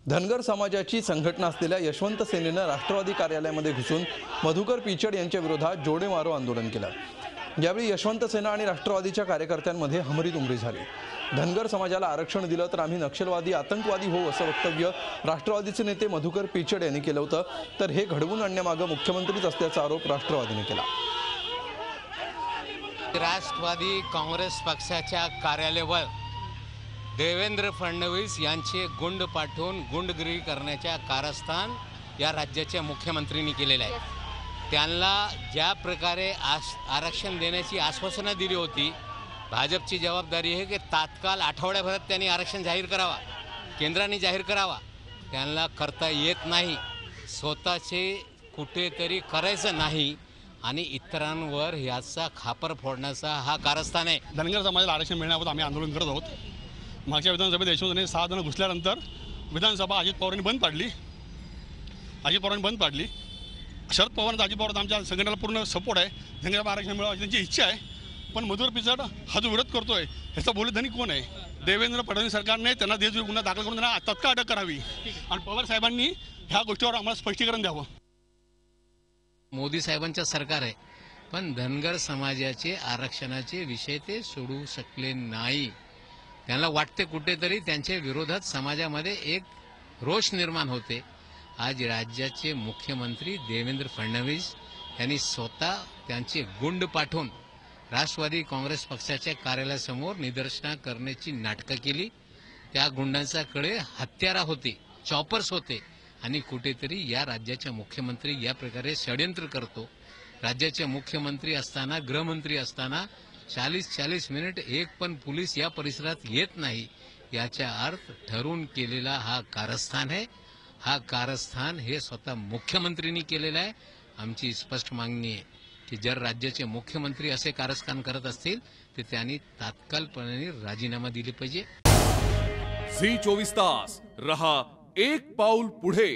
धनगर समाजाची संघटना असलेल्या यशवंत सेनेनं राष्ट्रवादी कार्यालयामध्ये घुसून मधुकर पिचड यांच्या विरोधात जोडे मारो आंदोलन केलं। यावेळी यशवंत सेना आणि राष्ट्रवादीच्या कार्यकर्त्यांमध्ये हमरीतुमरी झाली। धनगर समाजाला आरक्षण दिलं तर आम्ही नक्षलवादी आतंकवादी होऊ असं वक्तव्य राष्ट्रवादीचे नेते मधुकर पिचड यांनी केलं होतं, तर हे घडवून आणण्यामागे मुख्यमंत्रीच असल्याचा आरोप राष्ट्रवादीने केला। राष्ट्रवादी काँग्रेस पक्षाच्या कार्यालयावर देवेंद्र फडणवीस यांचे गुंड पाठवून गुंडगिरी करण्याच्या कारस्थान या राज्याच्या मुख्यमंत्र्यांनी केलेलं आहे। त्यांना ज्या प्रकारे आरक्षण देण्याची आश्वासनं दिली होती, भाजपची जबाबदारी आहे की तात्काळ आठवड्याभरात त्यांनी आरक्षण जाहीर करावा, केंद्राने जाहीर करावा। त्यांना करता येत नाही, स्वतःचे कुठेतरी करायचं नाही आणि इतरांवर याचा खापर फोडण्याचा हा कारस्थान आहे। धनगर समाजाला आरक्षण मिळण्याबाबत आम्ही आंदोलन करत आहोत। मागच्या विधानसभेत यशवंतने 6 जण घुसल्यानंतर विधानसभा अजित पवारांनी बंद पाडली। शरद पवारांचा अजित पवार आमच्या संघटनेला पूर्ण सपोर्ट आहे। धनगर आरक्षण मिळावं त्यांची इच्छा आहे, पण मधुकर पिचड हा जो विरोध करतोय ह्याचा बोलधनी कोण आहे? देवेंद्र फडणवीस सरकारने त्यांना देशद्रोही गुन्हा दाखल करून त्यांना तत्काळ अटक करावी आणि पवार साहेबांनी ह्या गोष्टीवर आम्हाला स्पष्टीकरण द्यावं। मोदी साहेबांचं सरकार आहे, पण धनगर समाजाचे आरक्षणाचे विषय ते सोडू शकले नाही। त्यांना वाटते कुठेतरी त्यांच्या विरोधात समाजामध्ये एक रोष निर्माण होते। आज राज्याचे मुख्यमंत्री देवेंद्र फडणवीस यांनी स्वतः त्यांचे गुंड पाठवून राष्ट्रवादी काँग्रेस पक्षाच्या कार्यालयासमोर निदर्शनं करण्याची नाटकं केली। त्या गुंडांच्याकडे हत्यारा होते, चॉपर्स होते आणि कुठेतरी या राज्याच्या मुख्यमंत्री या प्रकारे षड्यंत्र करतो। राज्याचे मुख्यमंत्री असताना, गृहमंत्री असताना 40-40 मिनिट एक पण पोलीस या परिसरात येत नाही, याचा अर्थ ठरवून केलेला हा कारस्थान आहे। हा कारस्थान हे स्वतः मुख्यमंत्र्यांनी केलेला आहे। आमची स्पष्ट मागणी आहे की जर राज्याचे मुख्यमंत्री असे कारस्थान करत असतील तर त्यांनी तात्काळपणे राजीनामा दिले पाहिजे। झी 24 तास रहा एक पाऊल पुढे।